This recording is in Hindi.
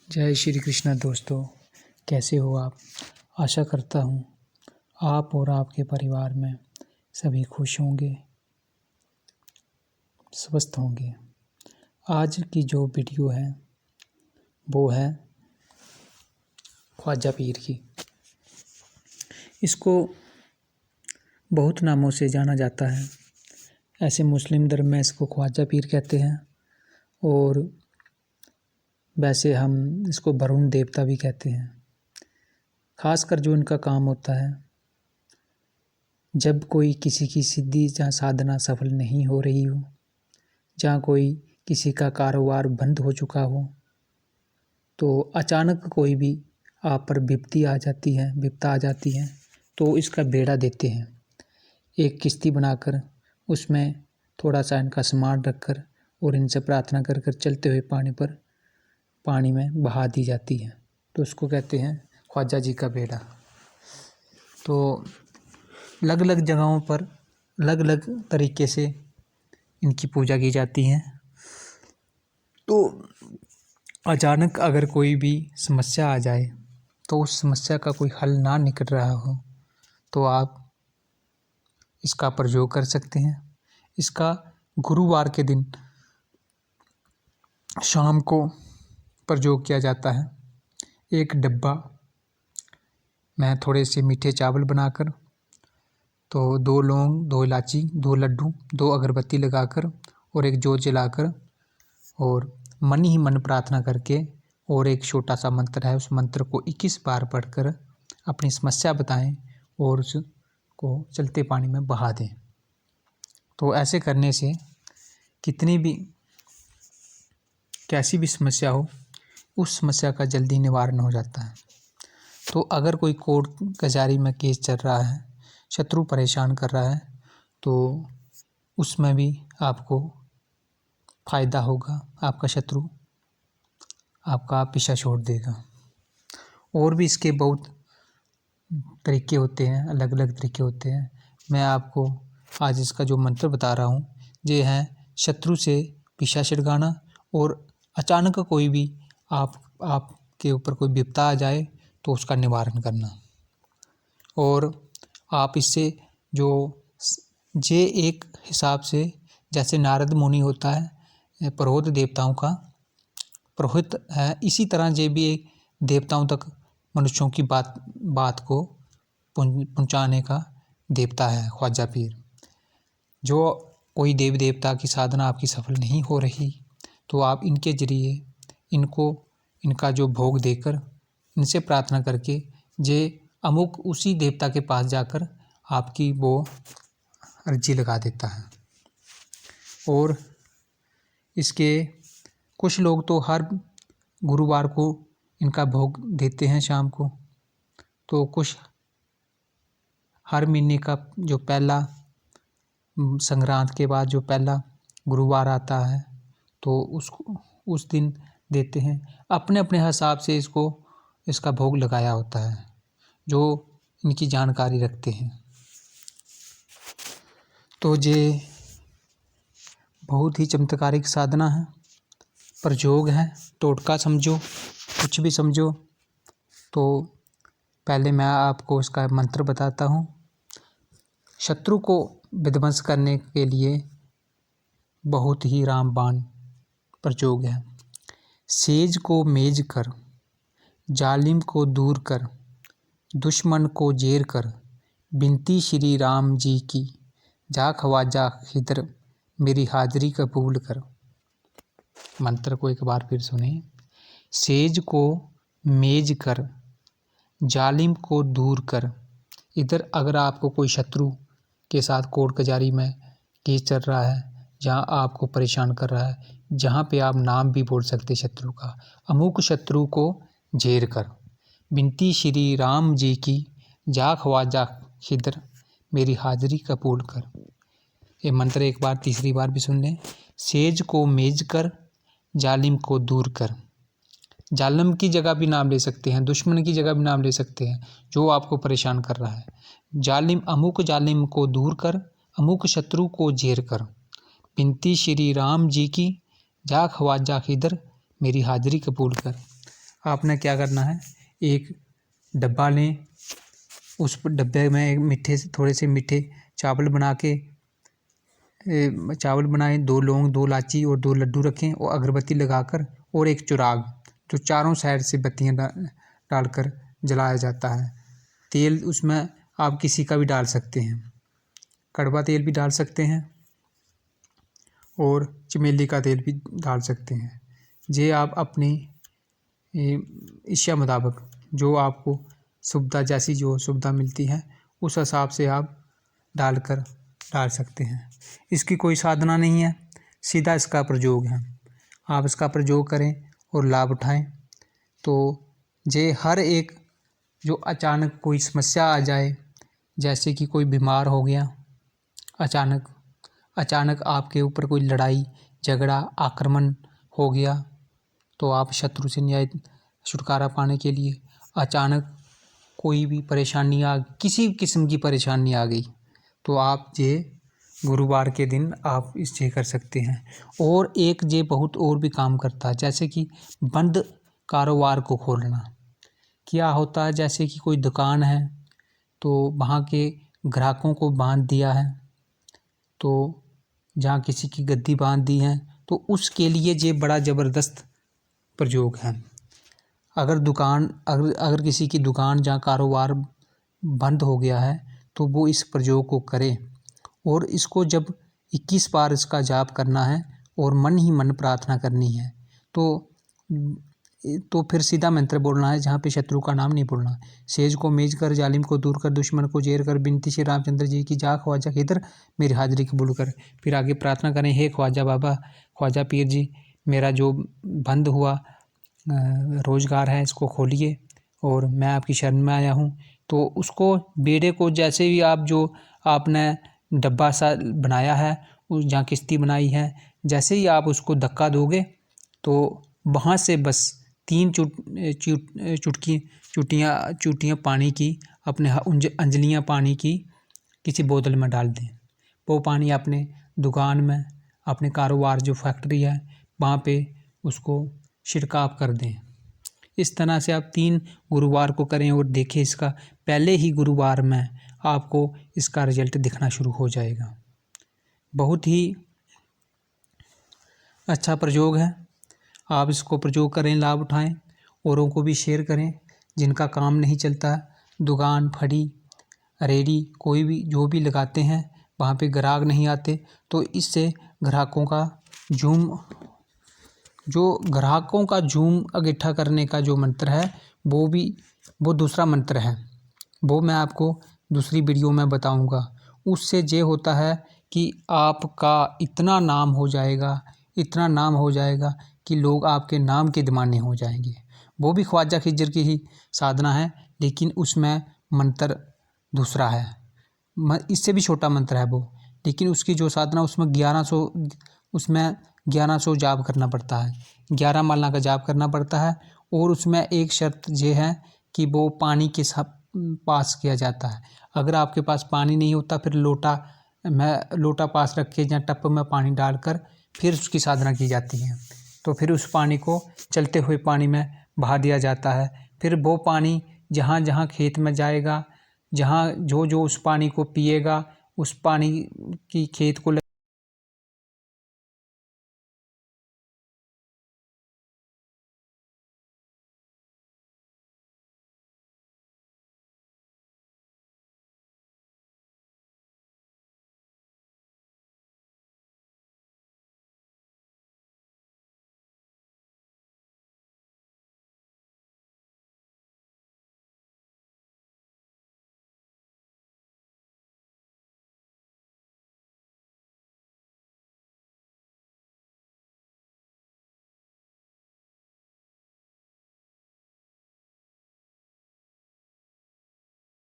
जय श्री कृष्णा दोस्तों, कैसे हो आप। आशा करता हूँ आप और आपके परिवार में सभी खुश होंगे, स्वस्थ होंगे। आज की जो वीडियो है वो है ख्वाजा पीर की। इसको बहुत नामों से जाना जाता है। ऐसे मुस्लिम धर्म में इसको ख्वाजा पीर कहते हैं और वैसे हम इसको वरुण देवता भी कहते हैं। खासकर जो इनका काम होता है, जब कोई किसी की सिद्धि या साधना सफल नहीं हो रही हो, जहाँ कोई किसी का कारोबार बंद हो चुका हो, तो अचानक कोई भी आप पर विपत्ता आ जाती है तो इसका बेड़ा देते हैं। एक किश्ती बनाकर उसमें थोड़ा सा इनका सामान रखकर और इनसे प्रार्थना कर कर चलते हुए पानी में बहा दी जाती है, तो उसको कहते हैं ख्वाजा जी का बेड़ा। तो अलग अलग जगहों पर अलग अलग तरीके से इनकी पूजा की जाती है। तो अचानक अगर कोई भी समस्या आ जाए, तो उस समस्या का कोई हल ना निकल रहा हो, तो आप इसका प्रयोग कर सकते हैं। इसका गुरुवार के दिन शाम को प्रयोग किया जाता है। एक डब्बा में थोड़े से मीठे चावल बनाकर, तो 2 लौंग, 2 इलायची, 2 लड्डू, 2 अगरबत्ती लगाकर और एक जोत जलाकर और मन ही मन प्रार्थना करके और एक छोटा सा मंत्र है, उस मंत्र को 21 बार पढ़कर अपनी समस्या बताएं और उसको चलते पानी में बहा दें। तो ऐसे करने से कितनी भी कैसी भी समस्या हो, उस समस्या का जल्दी निवारण हो जाता है। तो अगर कोई कोर्ट कचहरी में केस चल रहा है, शत्रु परेशान कर रहा है, तो उसमें भी आपको फ़ायदा होगा। आपका शत्रु आपका पीछा छोड़ देगा। और भी इसके बहुत तरीके होते हैं, अलग अलग तरीके होते हैं। मैं आपको आज इसका जो मंत्र बता रहा हूँ, ये है शत्रु से पीछा छुड़ाना और अचानक कोई भी आपके ऊपर कोई विपदा आ जाए तो उसका निवारण करना। और आप इससे जे एक हिसाब से, जैसे नारद मुनि होता है पुरोहित देवताओं का पुरोहित है, इसी तरह ये भी एक देवताओं तक मनुष्यों की बात को पहुंचाने का देवता है ख्वाजा पीर। जो कोई देवी देवता की साधना आपकी सफल नहीं हो रही, तो आप इनके जरिए इनका जो भोग देकर इनसे प्रार्थना करके जे अमुक उसी देवता के पास जाकर आपकी वो अर्जी लगा देता है। और इसके कुछ लोग तो हर गुरुवार को इनका भोग देते हैं शाम को। तो कुछ हर महीने का जो पहला संक्रांत के बाद जो पहला गुरुवार आता है, तो उस दिन देते हैं। अपने अपने हिसाब से इसका भोग लगाया होता है, जो इनकी जानकारी रखते हैं। तो ये बहुत ही चमत्कारिक साधना है, प्रयोग है, टोटका समझो, कुछ भी समझो। तो पहले मैं आपको इसका मंत्र बताता हूँ। शत्रु को विध्वंस करने के लिए बहुत ही रामबाण प्रयोग है। सेज को मेज कर, जालिम को दूर कर, दुश्मन को जेर कर, बिनती श्री राम जी की, जा ख्वाजा खिदर मेरी हाजिरी कबूल कर। मंत्र को एक बार फिर सुने। सेज को मेज कर, जालिम को दूर कर। इधर अगर आपको कोई शत्रु के साथ कोर्ट कचहरी में केस चल रहा है, जहाँ आपको परेशान कर रहा है, जहाँ पे आप नाम भी बोल सकते शत्रु का, अमुक शत्रु को झेर कर, बिनती श्री राम जी की, जा ख्वाजा खिदर मेरी हाजिरी कबूल कर। ये मंत्र एक बार तीसरी बार भी सुन लें। सेज को मेज कर, जालिम को दूर कर। जालिम की जगह भी नाम ले सकते हैं, दुश्मन की जगह भी नाम ले सकते हैं, जो आपको परेशान कर रहा है। अमुक जालिम को दूर कर, अमुक शत्रु को झेर कर, बिनती श्री राम जी की, जा ख्वाजा खिदर मेरी हाजिरी कबूल कर। आपने क्या करना है, एक डब्बा लें, उस डब्बे में एक थोड़े से मीठे चावल बना के चावल बनाएं, 2 लौंग, 2 इलायची और 2 लड्डू रखें और अगरबत्ती लगाकर, और एक चिराग जो चारों साइड से बत्तियां डालकर जलाया जाता है। तेल उसमें आप किसी का भी डाल सकते हैं, कड़वा तेल भी डाल सकते हैं और चमेली का तेल भी डाल सकते हैं। ये आप अपनी इच्छा मुताबिक जो आपको सुविधा, जैसी जो सुविधा मिलती है उस हिसाब से आप डाल सकते हैं। इसकी कोई साधना नहीं है, सीधा इसका प्रयोग है। आप इसका प्रयोग करें और लाभ उठाएं। तो ये हर एक जो अचानक कोई समस्या आ जाए, जैसे कि कोई बीमार हो गया, अचानक आपके ऊपर कोई लड़ाई झगड़ा आक्रमण हो गया, तो आप शत्रु से न्याय छुटकारा पाने के लिए अचानक कोई भी परेशानी किसी किस्म की परेशानी आ गई, तो आप ये गुरुवार के दिन आप इसे कर सकते हैं। और एक ये बहुत और भी काम करता है, जैसे कि बंद कारोबार को खोलना। क्या होता है, जैसे कि कोई दुकान है तो वहाँ के ग्राहकों को बांध दिया है, तो जहाँ किसी की गद्दी बांध दी है, तो उसके लिए ये बड़ा ज़बरदस्त प्रयोग है। अगर किसी की दुकान जहाँ कारोबार बंद हो गया है, तो वो इस प्रयोग को करे, और इसको जब 21 बार इसका जाप करना है और मन ही मन प्रार्थना करनी है। तो फिर सीधा मंत्र बोलना है, जहाँ पे शत्रु का नाम नहीं बोलना। सेज को मेज कर, जालिम को दूर कर, दुश्मन को जेर कर, बिनती श्री रामचंद्र जी की जा ख्वाजा किधर, मेरी हाजिरी कबूल कर। फिर आगे प्रार्थना करें, हे ख्वाजा बाबा, ख्वाजा पीर जी, मेरा जो बंद हुआ रोज़गार है इसको खोलिए और मैं आपकी शरण में आया हूँ। तो उसको बेड़े को जैसे भी आप जो आपने डब्बा सा बनाया है, उस जहाँ किश्ती बनाई है, जैसे ही आप उसको धक्का दोगे तो वहाँ से बस 3 चुटियाँ पानी की, अपने अंजलियाँ पानी की किसी बोतल में डाल दें। वो पानी अपने दुकान में, अपने कारोबार जो फैक्ट्री है वहाँ पे उसको छिड़काव कर दें। इस तरह से आप 3 गुरुवार को करें और देखें, इसका पहले ही गुरुवार में आपको इसका रिजल्ट दिखना शुरू हो जाएगा। बहुत ही अच्छा प्रयोग है, आप इसको प्रयोग करें, लाभ उठाएं, औरों को भी शेयर करें। जिनका काम नहीं चलता, दुकान, फड़ी, रेहड़ी, कोई भी जो भी लगाते हैं, वहाँ पे ग्राहक नहीं आते, तो इससे ग्राहकों का जूम इकट्ठा करने का जो मंत्र है वो दूसरा मंत्र है, वो मैं आपको दूसरी वीडियो में बताऊंगा। उससे ये होता है कि आपका इतना नाम हो जाएगा कि लोग आपके नाम के दीवाने हो जाएंगे। वो भी ख्वाजा खिज्जर की ही साधना है, लेकिन उसमें मंत्र दूसरा है, इससे भी छोटा मंत्र है वो, लेकिन उसकी जो साधना उसमें 1100 जाप करना पड़ता है, 11 माला का जाप करना पड़ता है। और उसमें एक शर्त ये है कि वो पानी के पास किया जाता है। अगर आपके पास पानी नहीं होता, फिर लोटा पास रख के या टप में पानी डालकर फिर उसकी साधना की जाती है। तो फिर उस पानी को चलते हुए पानी में बहा दिया जाता है। फिर वो पानी जहाँ जहाँ खेत में जाएगा, जहाँ जो उस पानी को पिएगा, उस पानी की खेत को